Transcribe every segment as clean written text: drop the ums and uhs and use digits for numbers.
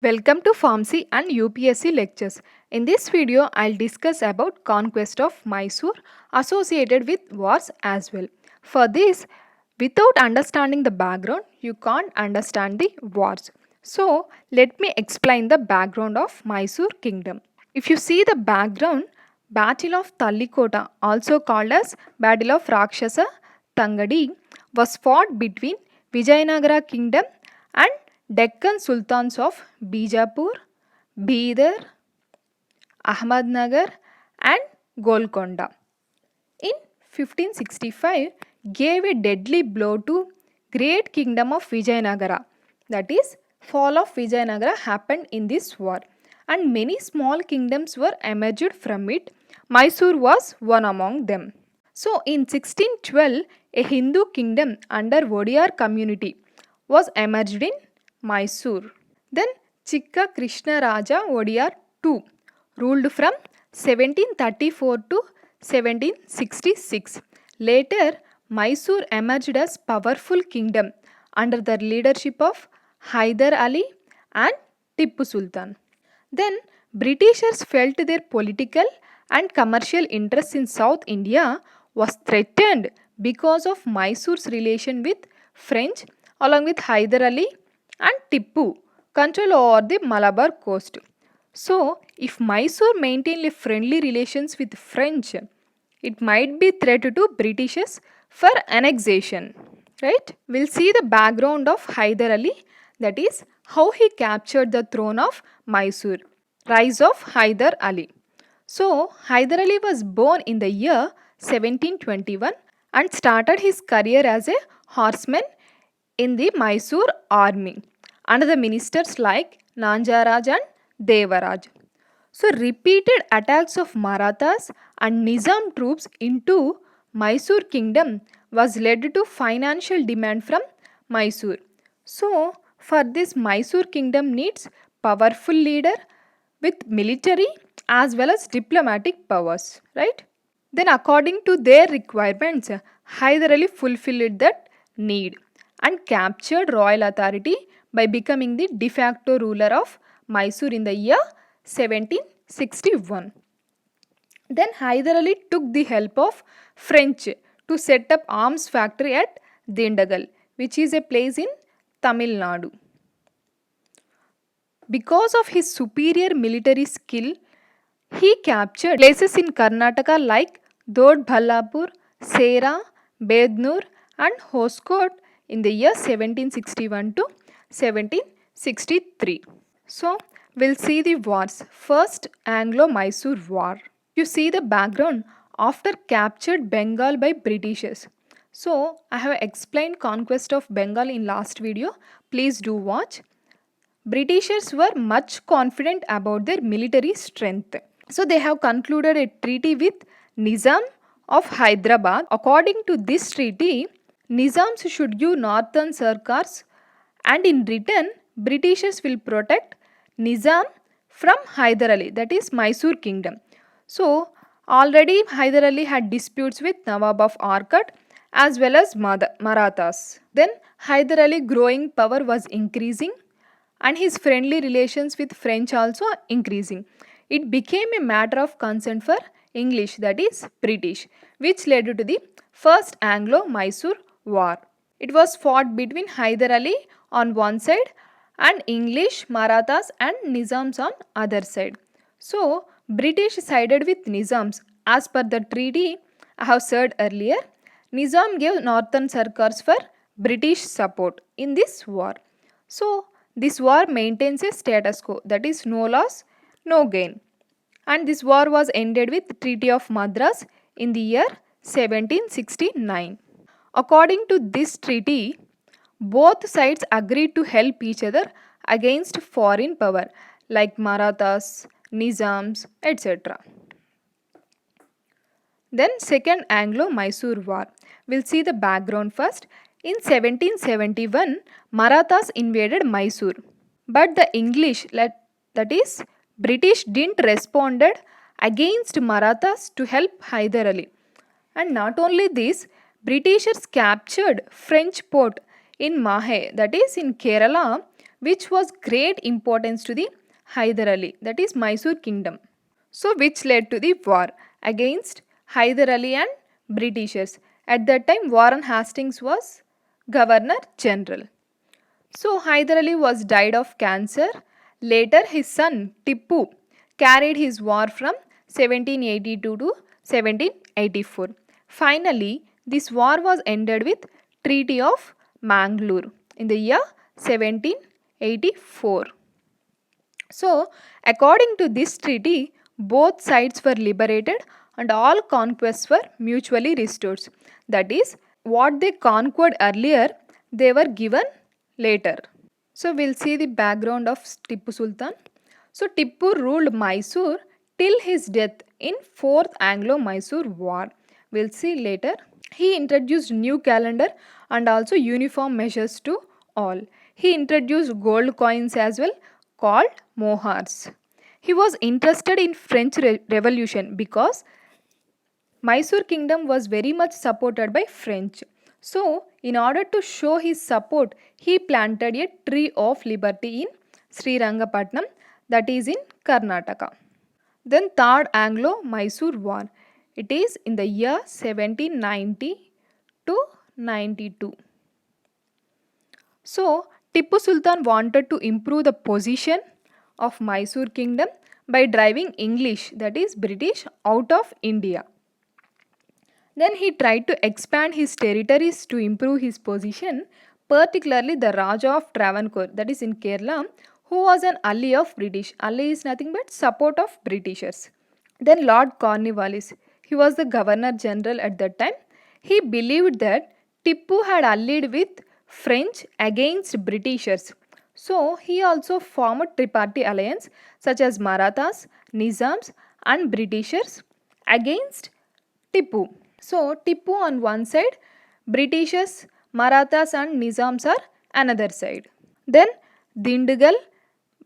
Welcome to Pharmacy and UPSC lectures. In this video, I'll discuss about conquest of Mysore associated with wars as well. For this, without understanding the background, you can't understand the wars. So, let me explain the background of Mysore kingdom. If you see the background, Battle of Tallikota, also called as Battle of Rakshasa Tangadi, was fought between Vijayanagara kingdom and Deccan Sultans of Bijapur, Bidar, Ahmednagar and Golconda. In 1565, gave a deadly blow to great kingdom of Vijayanagara. That is, fall of Vijayanagara happened in this war, and many small kingdoms were emerged from it. Mysore was one among them. So, in 1612, a Hindu kingdom under Vodiyar community was emerged in Mysore. Then Chikka Krishna Raja Vodiyar II ruled from 1734 to 1766. Later, Mysore emerged as powerful kingdom under the leadership of Hyder Ali and Tippu Sultan. Then Britishers felt their political and commercial interests in South India was threatened because of Mysore's relation with French along with Hyder Ali and Tippu control over the Malabar coast. So, if Mysore maintained friendly relations with French, it might be threat to Britishers for annexation. Right? We'll see the background of Hyder Ali, that is how he captured the throne of Mysore. Rise of Hyder Ali. So, Hyder Ali was born in the year 1721 and started his career as a horseman in the Mysore army under the ministers like Nanjaraj and Devaraj. So, repeated attacks of Marathas and Nizam troops into Mysore kingdom was led to financial demand from Mysore. So, for this Mysore kingdom needs powerful leader with military as well as diplomatic powers, right? Then according to their requirements, Hyder Ali fulfilled that need and captured royal authority by becoming the de facto ruler of Mysore in the year 1761. Then Hyder Ali took the help of French to set up arms factory at Dindagal, which is a place in Tamil Nadu. Because of his superior military skill, he captured places in Karnataka like Dodballapur, Sera, Bednur and Hoskote in the year 1761 to 1763. So, we'll see the wars. First, Anglo-Mysore War. You see the background after captured Bengal by Britishers. So, I have explained conquest of Bengal in last video. Please do watch. Britishers were much confident about their military strength. So they have concluded a treaty with Nizam of Hyderabad. According to this treaty, Nizams should give northern Sarkars and in return Britishers will protect Nizam from Hyder Ali, that is Mysore kingdom. So already Hyder Ali had disputes with Nawab of Arcot as well as Marathas. Then Hyder Ali growing power was increasing and his friendly relations with French also increasing. It became a matter of concern for English, that is British, which led to the First Anglo-Mysore War. It was fought between Hyder Ali on one side and English, Marathas and Nizams on other side. So, British sided with Nizams as per the treaty I have said earlier. Nizam gave northern Sarkars for British support in this war. So, this war maintains a status quo, that is no loss, no gain. And this war was ended with Treaty of Madras in the year 1769. According to this treaty, both sides agreed to help each other against foreign power like Marathas, Nizams, etc. Then Second Anglo-Mysore War. We'll see the background first. In 1771, Marathas invaded Mysore. But the English, that is British, didn't responded against Marathas to help Hyder Ali. And not only this, Britishers captured French port in Mahe, that is in Kerala, which was great importance to the Hyder Ali, that is Mysore kingdom. So which led to the war against Hyder Ali and Britishers. At that time Warren Hastings was Governor General. So Hyder Ali was died of cancer. Later his son Tippu carried his war from 1782 to 1784. Finally, this war was ended with Treaty of Mangalore in the year 1784. So, according to this treaty, both sides were liberated and all conquests were mutually restored. That is, what they conquered earlier, they were given later. So, we'll see the background of Tippu Sultan. So, Tippu ruled Mysore till his death in 4th Anglo-Mysore War. We'll see later. He introduced new calendar and also uniform measures to all. He introduced gold coins as well called mohars. He was interested in French Revolution because Mysore kingdom was very much supported by French. So, in order to show his support, he planted a tree of liberty in Srirangapatnam, that is in Karnataka. Then Third Anglo-Mysore War. It is in the year 1790 to 92. So, Tippu Sultan wanted to improve the position of Mysore kingdom by driving English, that is British, out of India. Then he tried to expand his territories to improve his position, particularly the Raja of Travancore, that is in Kerala, who was an ally of British. Ally is nothing but support of Britishers. Then Lord Cornwallis, he was the Governor General at that time. He believed that Tippu had allied with French against Britishers. So he also formed a tripartite alliance such as Marathas, Nizams and Britishers against Tippu. So Tippu on one side, Britishers, Marathas and Nizams are another side. Then Dindigul,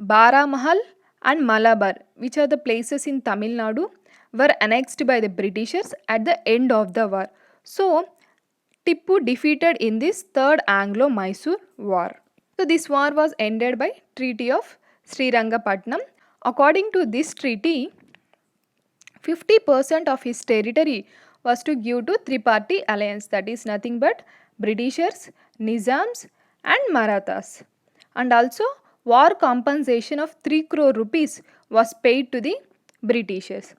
Baramahal and Malabar, which are the places in Tamil Nadu, were annexed by the Britishers at the end of the war. So Tippu defeated in this Third Anglo-Mysore War. So this war was ended by Treaty of Srirangapatnam. According to this treaty, 50% of his territory was to give to three-party alliance, that is nothing but Britishers, Nizams and Marathas. And also war compensation of 3 crore rupees was paid to the Britishers.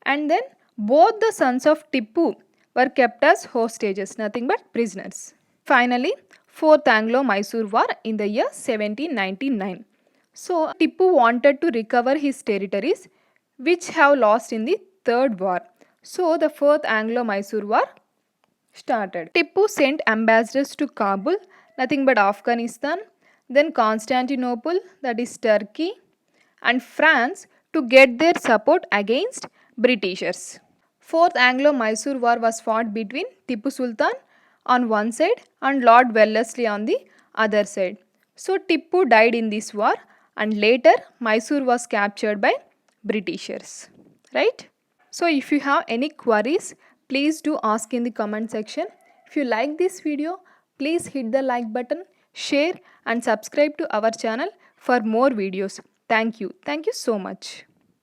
And then both the sons of Tippu were kept as hostages, nothing but prisoners. Finally, 4th Anglo-Mysore War in the year 1799. So Tippu wanted to recover his territories which have lost in the Third War. So the 4th Anglo-Mysore War started. Tippu sent ambassadors to Kabul, nothing but Afghanistan, then Constantinople, that is Turkey, and France to get their support against Britishers. 4th Anglo-Mysore War was fought between Tippu Sultan on one side and Lord Wellesley on the other side. So Tippu died in this war and later Mysore was captured by Britishers. Right? So if you have any queries, please do ask in the comment section. If you like this video, please hit the like button, share and subscribe to our channel for more videos. Thank you. Thank you so much.